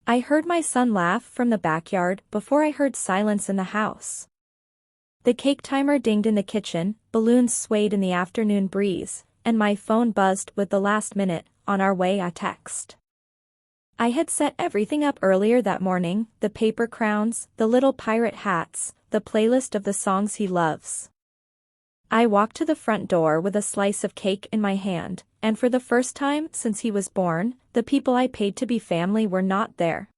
I heard my son laugh from the backyard before I heard silence in the house. The cake timer dinged in the kitchen, balloons swayed in the afternoon breeze, and my phone buzzed with the last minute, on our way a text. I had set everything up earlier that morning, the paper crowns, the little pirate hats, the playlist of the songs he loves. I walked to the front door with a slice of cake in my hand, and for the first time since he was born, the people I paid to be family were not there.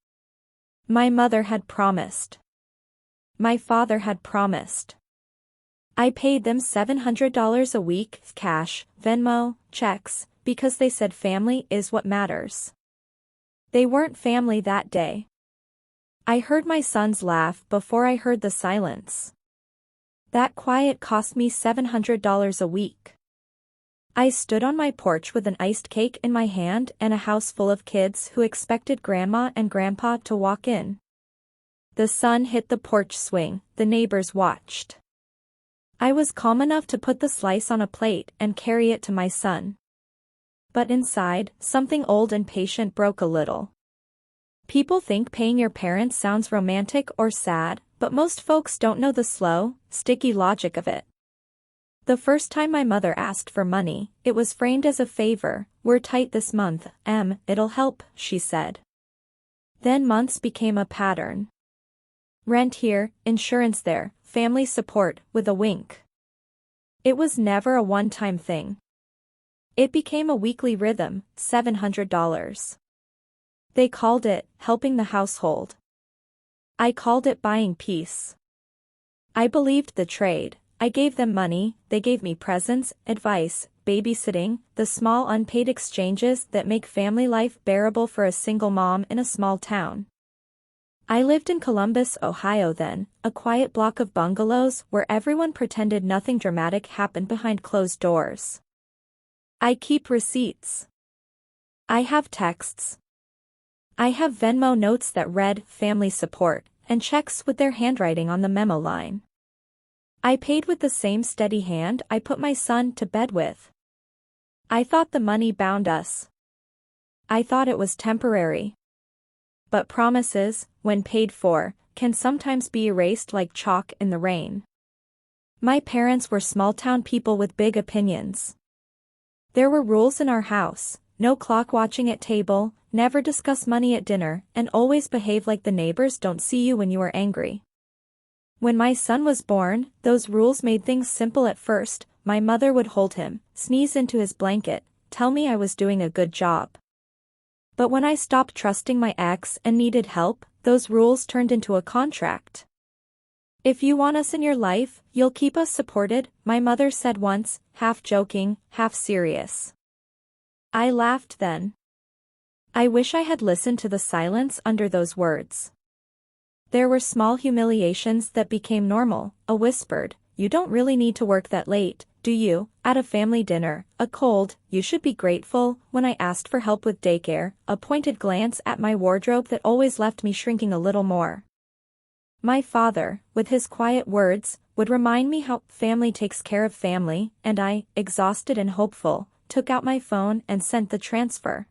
My mother had promised. My father had promised. I paid them $700 a week, cash, Venmo, checks, because they said family is what matters. They weren't family that day. I heard my son's laugh before I heard the silence. That quiet cost me $700 a week. I stood on my porch with an iced cake in my hand and a house full of kids who expected Grandma and Grandpa to walk in. The sun hit the porch swing, the neighbors watched. I was calm enough to put the slice on a plate and carry it to my son. But inside, something old and patient broke a little. People think paying your parents sounds romantic or sad, but most folks don't know the slow, sticky logic of it. The first time my mother asked for money, it was framed as a favor. "We're tight this month, it'll help," she said. Then months became a pattern. Rent here, insurance there, family support, with a wink. It was never a one-time thing. It became a weekly rhythm, $700. They called it helping the household. I called it buying peace. I believed the trade. I gave them money, they gave me presents, advice, babysitting, the small unpaid exchanges that make family life bearable for a single mom in a small town. I lived in Columbus, Ohio then, a quiet block of bungalows where everyone pretended nothing dramatic happened behind closed doors. I keep receipts. I have texts. I have Venmo notes that read "family support," and checks with their handwriting on the memo line. I paid with the same steady hand I put my son to bed with. I thought the money bound us. I thought it was temporary. But promises, when paid for, can sometimes be erased like chalk in the rain. My parents were small-town people with big opinions. There were rules in our house: no clock watching at table, never discuss money at dinner, and always behave like the neighbors don't see you when you are angry. When my son was born, those rules made things simple at first. My mother would hold him, sneeze into his blanket, tell me I was doing a good job. But when I stopped trusting my ex and needed help, those rules turned into a contract. "If you want us in your life, you'll keep us supported," my mother said once, half joking, half serious. I laughed then. I wish I had listened to the silence under those words. There were small humiliations that became normal, a whispered, "You don't really need to work that late, do you?" at a family dinner, a cold, "You should be grateful," when I asked for help with daycare, a pointed glance at my wardrobe that always left me shrinking a little more. My father, with his quiet words, would remind me how family takes care of family, and I, exhausted and hopeful, took out my phone and sent the transfer.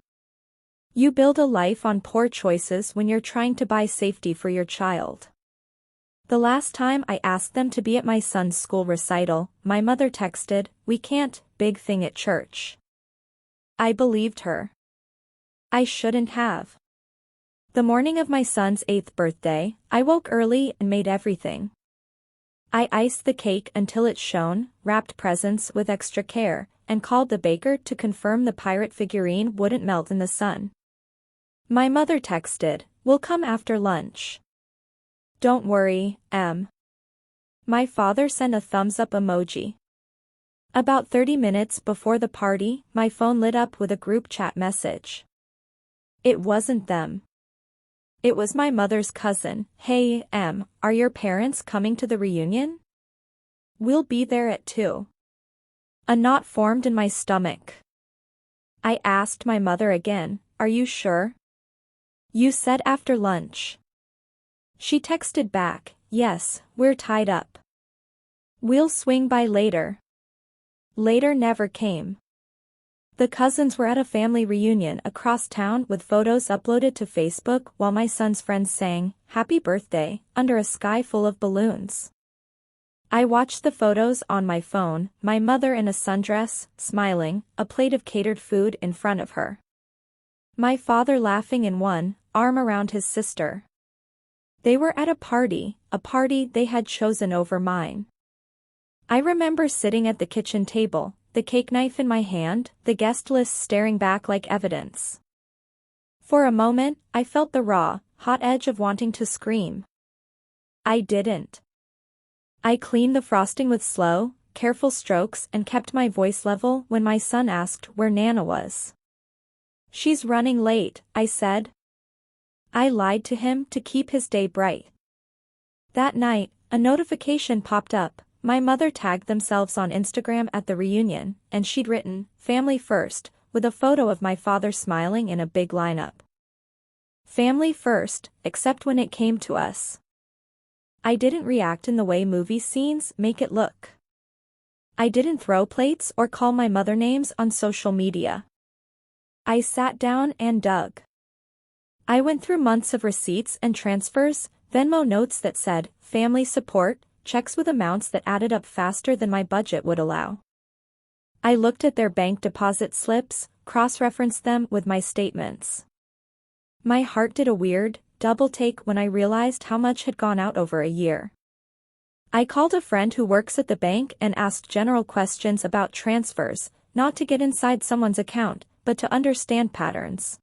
You build a life on poor choices when you're trying to buy safety for your child. The last time I asked them to be at my son's school recital, my mother texted, "We can't, big thing at church." I believed her. I shouldn't have. The morning of my son's 8th birthday, I woke early and made everything. I iced the cake until it shone, wrapped presents with extra care, and called the baker to confirm the pirate figurine wouldn't melt in the sun. My mother texted, "We'll come after lunch." "Don't worry, Em." My father sent a thumbs-up emoji. About 30 minutes before the party, my phone lit up with a group chat message. It wasn't them. It was my mother's cousin. "Hey, Em, are your parents coming to the reunion? We'll be there at 2. A knot formed in my stomach. I asked my mother again, "Are you sure? You said after lunch." She texted back, "Yes, we're tied up. We'll swing by later." Later never came. The cousins were at a family reunion across town with photos uploaded to Facebook while my son's friends sang, "Happy Birthday," under a sky full of balloons. I watched the photos on my phone, my mother in a sundress, smiling, a plate of catered food in front of her. My father laughing in one arm around his sister. They were at a party they had chosen over mine. I remember sitting at the kitchen table, the cake knife in my hand, the guest list staring back like evidence. For a moment, I felt the raw, hot edge of wanting to scream. I didn't. I cleaned the frosting with slow, careful strokes and kept my voice level when my son asked where Nana was. "She's running late," I said. I lied to him to keep his day bright. That night, a notification popped up. My mother tagged themselves on Instagram at the reunion, and she'd written, "Family first," with a photo of my father smiling in a big lineup. Family first, except when it came to us. I didn't react in the way movie scenes make it look. I didn't throw plates or call my mother names on social media. I sat down and dug. I went through months of receipts and transfers, Venmo notes that said, "Family support," checks with amounts that added up faster than my budget would allow. I looked at their bank deposit slips, cross-referenced them with my statements. My heart did a weird, double take when I realized how much had gone out over a year. I called a friend who works at the bank and asked general questions about transfers, not to get inside someone's account, but to understand patterns.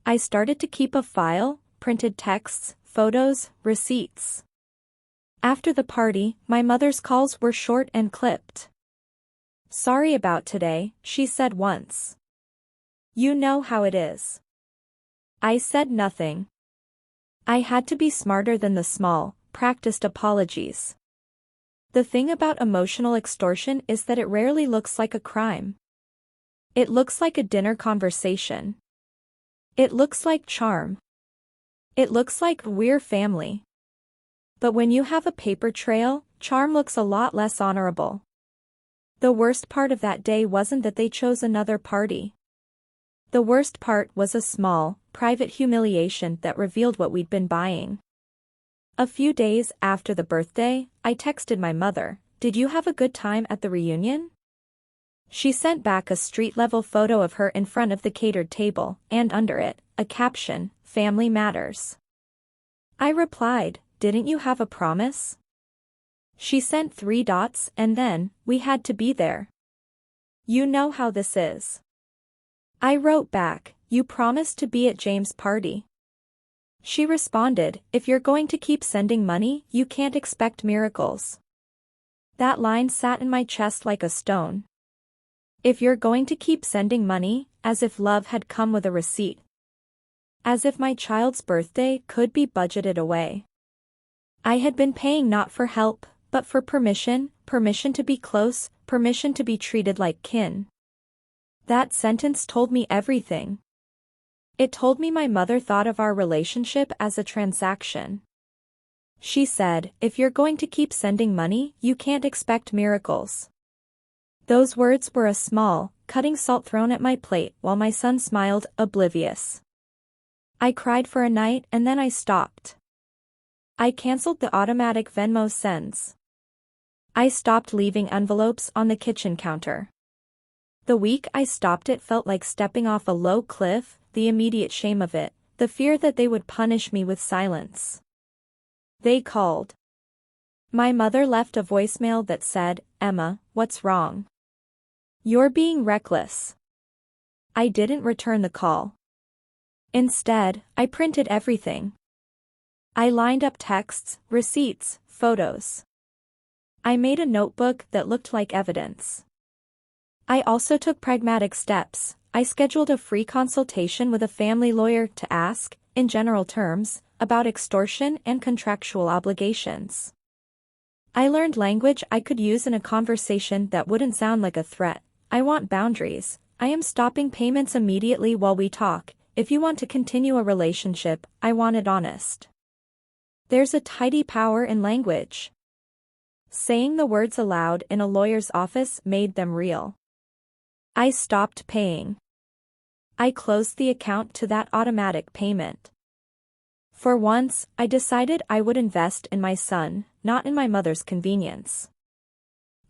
I started to keep a file, printed texts, photos, receipts. After the party, my mother's calls were short and clipped. "Sorry about today," she said once. "You know how it is." I said nothing. I had to be smarter than the small, practiced apologies. The thing about emotional extortion is that it rarely looks like a crime. It looks like a dinner conversation. It looks like charm. It looks like we're family. But when you have a paper trail, charm looks a lot less honorable. The worst part of that day wasn't that they chose another party. The worst part was a small, private humiliation that revealed what we'd been buying. A few days after the birthday, I texted my mother, "Did you have a good time at the reunion?" She sent back a street-level photo of her in front of the catered table, and under it, a caption, "Family Matters." I replied, "Didn't you have a promise?" She sent 3 dots and then, "We had to be there. You know how this is." I wrote back, "You promised to be at James' party." She responded, "If you're going to keep sending money, you can't expect miracles." That line sat in my chest like a stone. If you're going to keep sending money, as if love had come with a receipt. As if my child's birthday could be budgeted away. I had been paying not for help, but for permission to be close, permission to be treated like kin. That sentence told me everything. It told me my mother thought of our relationship as a transaction. She said, "If you're going to keep sending money, you can't expect miracles." Those words were a small, cutting salt thrown at my plate while my son smiled, oblivious. I cried for a night and then I stopped. I canceled the automatic Venmo sends. I stopped leaving envelopes on the kitchen counter. The week I stopped, it felt like stepping off a low cliff, the immediate shame of it, the fear that they would punish me with silence. They called. My mother left a voicemail that said, "Emma, what's wrong? You're being reckless." I didn't return the call. Instead, I printed everything. I lined up texts, receipts, photos. I made a notebook that looked like evidence. I also took pragmatic steps. I scheduled a free consultation with a family lawyer to ask, in general terms, about extortion and contractual obligations. I learned language I could use in a conversation that wouldn't sound like a threat. "I want boundaries. I am stopping payments immediately while we talk. If you want to continue a relationship, I want it honest." There's a tidy power in language. Saying the words aloud in a lawyer's office made them real. I stopped paying. I closed the account to that automatic payment. For once, I decided I would invest in my son, not in my mother's convenience.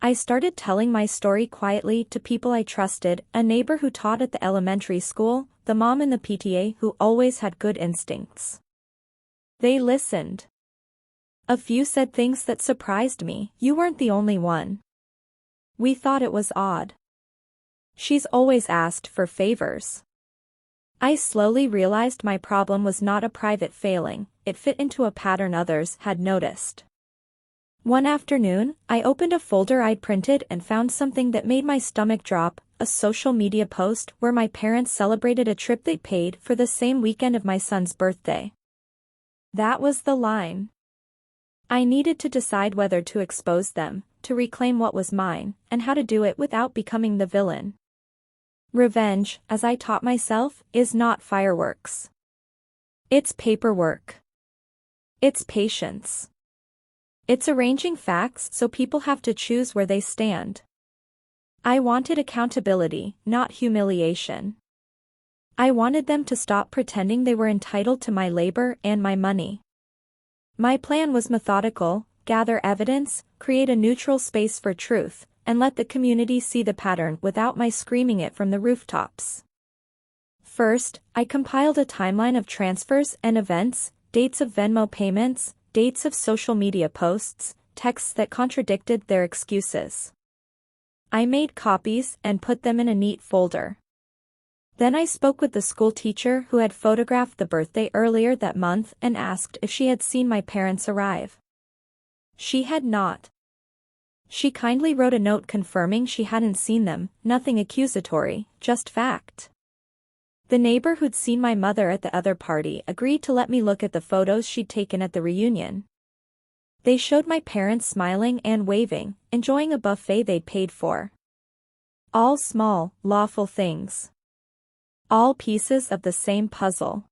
I started telling my story quietly to people I trusted, a neighbor who taught at the elementary school, the mom in the PTA who always had good instincts. They listened. A few said things that surprised me. You weren't the only one. We thought it was odd. She's always asked for favors. I slowly realized my problem was not a private failing, it fit into a pattern others had noticed. One afternoon, I opened a folder I'd printed and found something that made my stomach drop, a social media post where my parents celebrated a trip they paid for the same weekend of my son's birthday. That was the line. I needed to decide whether to expose them, to reclaim what was mine, and how to do it without becoming the villain. Revenge, as I taught myself, is not fireworks. It's paperwork. It's patience. It's arranging facts so people have to choose where they stand. I wanted accountability, not humiliation. I wanted them to stop pretending they were entitled to my labor and my money. My plan was methodical: gather evidence, create a neutral space for truth, and let the community see the pattern without my screaming it from the rooftops. First, I compiled a timeline of transfers and events, dates of Venmo payments, dates of social media posts, texts that contradicted their excuses. I made copies and put them in a neat folder. Then I spoke with the school teacher who had photographed the birthday earlier that month and asked if she had seen my parents arrive. She had not. She kindly wrote a note confirming she hadn't seen them, nothing accusatory, just fact. The neighbor who'd seen my mother at the other party agreed to let me look at the photos she'd taken at the reunion. They showed my parents smiling and waving, enjoying a buffet they'd paid for. All small, lawful things. All pieces of the same puzzle.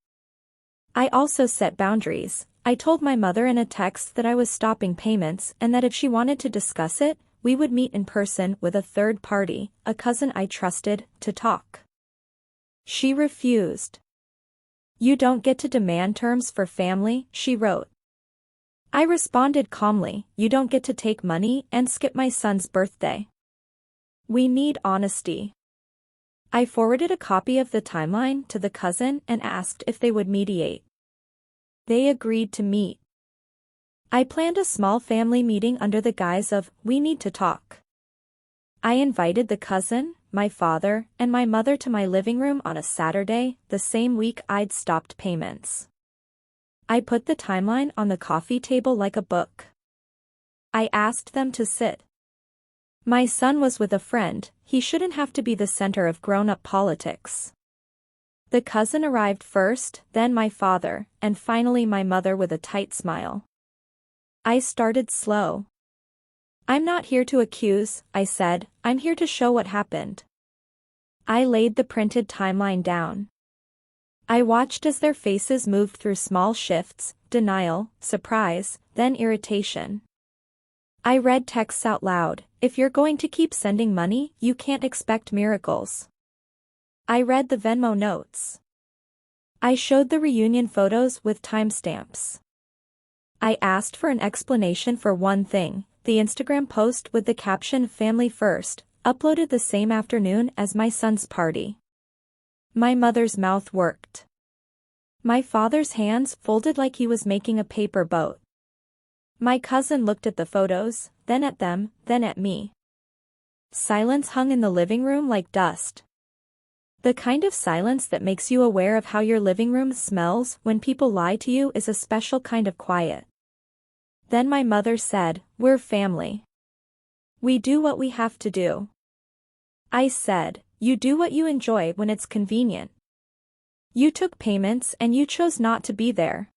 I also set boundaries. I told my mother in a text that I was stopping payments and that if she wanted to discuss it, we would meet in person with a third party, a cousin I trusted, to talk. She refused. "You don't get to demand terms for family," she wrote. I responded calmly, "You don't get to take money and skip my son's birthday. We need honesty." I forwarded a copy of the timeline to the cousin and asked if they would mediate. They agreed to meet. I planned a small family meeting under the guise of, "We need to talk." I invited the cousin, my father, and my mother to my living room on a Saturday, the same week I'd stopped payments. I put the timeline on the coffee table like a book. I asked them to sit. My son was with a friend, he shouldn't have to be the center of grown-up politics. The cousin arrived first, then my father, and finally my mother with a tight smile. I started slow. "I'm not here to accuse," I said, "I'm here to show what happened." I laid the printed timeline down. I watched as their faces moved through small shifts: denial, surprise, then irritation. I read texts out loud: "If you're going to keep sending money, you can't expect miracles." I read the Venmo notes. I showed the reunion photos with timestamps. I asked for an explanation for one thing: the Instagram post with the caption "Family First," uploaded the same afternoon as my son's party. My mother's mouth worked. My father's hands folded like he was making a paper boat. My cousin looked at the photos, then at them, then at me. Silence hung in the living room like dust. The kind of silence that makes you aware of how your living room smells when people lie to you is a special kind of quiet. Then my mother said, "We're family. We do what we have to do." I said, "You do what you enjoy when it's convenient. You took payments and you chose not to be there."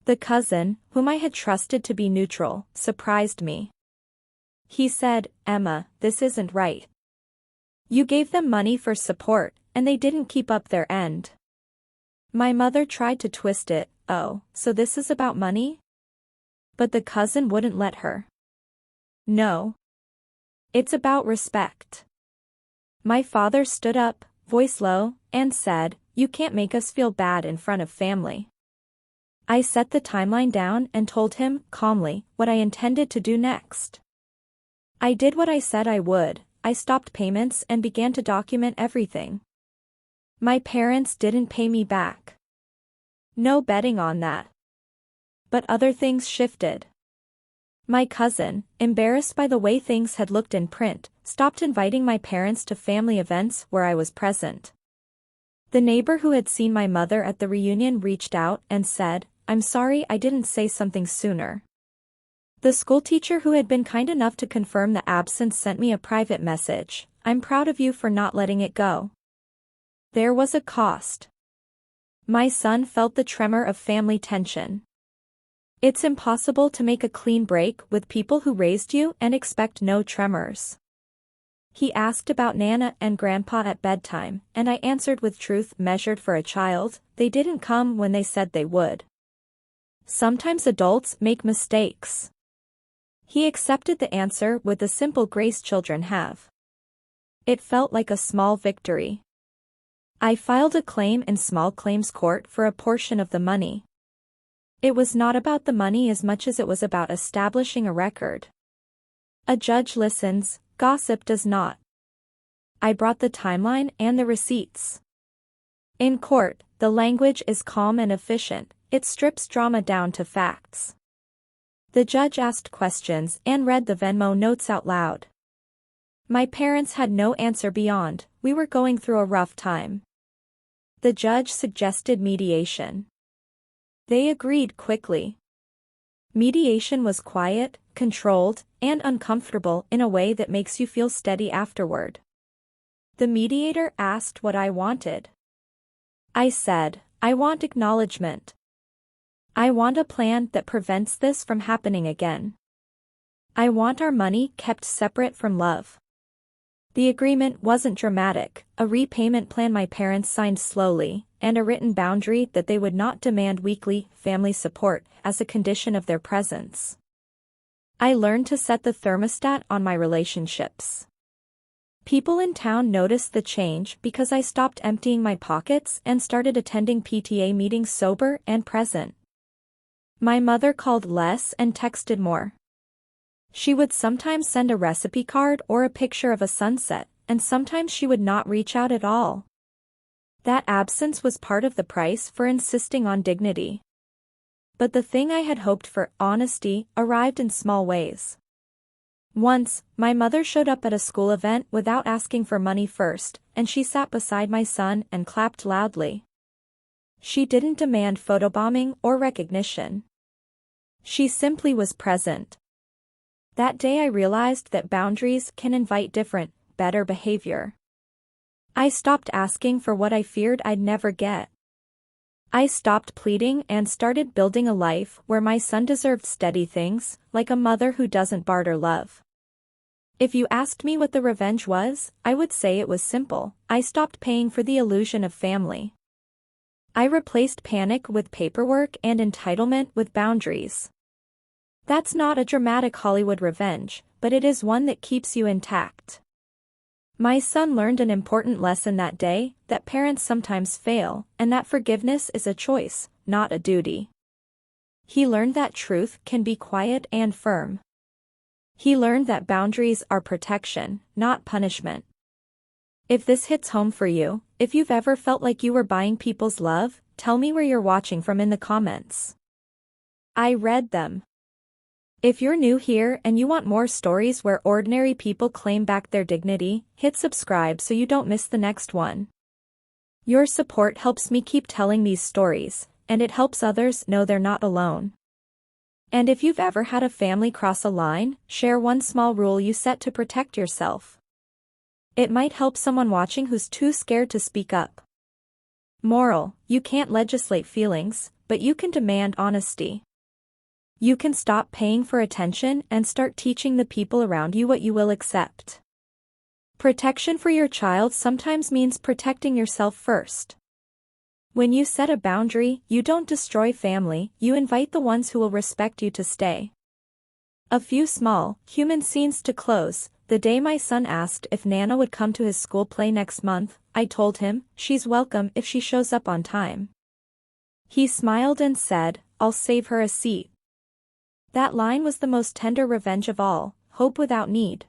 The cousin, whom I had trusted to be neutral, surprised me. He said, "Emma, this isn't right. You gave them money for support, and they didn't keep up their end." My mother tried to twist it. "Oh, so this is about money?" But the cousin wouldn't let her. "No. It's about respect. My father stood up, voice low, and said, "You can't make us feel bad in front of family." I set the timeline down and told him, calmly, what I intended to do next. I did what I said I would. I stopped payments and began to document everything. My parents didn't pay me back. No betting on that. But other things shifted. My cousin, embarrassed by the way things had looked in print, stopped inviting my parents to family events where I was present. The neighbor who had seen my mother at the reunion reached out and said, "I'm sorry I didn't say something sooner." The schoolteacher who had been kind enough to confirm the absence sent me a private message, "I'm proud of you for not letting it go." There was a cost. My son felt the tremor of family tension. It's impossible to make a clean break with people who raised you and expect no tremors. He asked about Nana and Grandpa at bedtime, and I answered with truth measured for a child, they didn't come when they said they would. Sometimes adults make mistakes. He accepted the answer with the simple grace children have. It felt like a small victory. I filed a claim in small claims court for a portion of the money. It was not about the money as much as it was about establishing a record. A judge listens, gossip does not. I brought the timeline and the receipts. In court, the language is calm and efficient, it strips drama down to facts. The judge asked questions and read the Venmo notes out loud. My parents had no answer beyond, we were going through a rough time. The judge suggested mediation. They agreed quickly. Mediation was quiet, controlled, and uncomfortable in a way that makes you feel steady afterward. The mediator asked what I wanted. I said, "I want acknowledgement. I want a plan that prevents this from happening again. I want our money kept separate from love." The agreement wasn't dramatic, a repayment plan my parents signed slowly, and a written boundary that they would not demand weekly family support as a condition of their presence. I learned to set the thermostat on my relationships. People in town noticed the change because I stopped emptying my pockets and started attending PTA meetings sober and present. My mother called less and texted more. She would sometimes send a recipe card or a picture of a sunset, and sometimes she would not reach out at all. That absence was part of the price for insisting on dignity. But the thing I had hoped for, honesty, arrived in small ways. Once, my mother showed up at a school event without asking for money first, and she sat beside my son and clapped loudly. She didn't demand photobombing or recognition. She simply was present. That day I realized that boundaries can invite different, better behavior. I stopped asking for what I feared I'd never get. I stopped pleading and started building a life where my son deserved steady things, like a mother who doesn't barter love. If you asked me what the revenge was, I would say it was simple. I stopped paying for the illusion of family. I replaced panic with paperwork and entitlement with boundaries. That's not a dramatic Hollywood revenge, but it is one that keeps you intact. My son learned an important lesson that day, that parents sometimes fail, and that forgiveness is a choice, not a duty. He learned that truth can be quiet and firm. He learned that boundaries are protection, not punishment. If this hits home for you, if you've ever felt like you were buying people's love, tell me where you're watching from in the comments. I read them. If you're new here and you want more stories where ordinary people claim back their dignity, hit subscribe so you don't miss the next one. Your support helps me keep telling these stories, and it helps others know they're not alone. And if you've ever had a family cross a line, share one small rule you set to protect yourself. It might help someone watching who's too scared to speak up. Moral: you can't legislate feelings, but you can demand honesty. You can stop paying for attention and start teaching the people around you what you will accept. Protection for your child sometimes means protecting yourself first. When you set a boundary, you don't destroy family, you invite the ones who will respect you to stay. A few small, human scenes to close. The day my son asked if Nana would come to his school play next month, I told him, she's welcome if she shows up on time. He smiled and said, I'll save her a seat. That line was the most tender revenge of all, hope without need.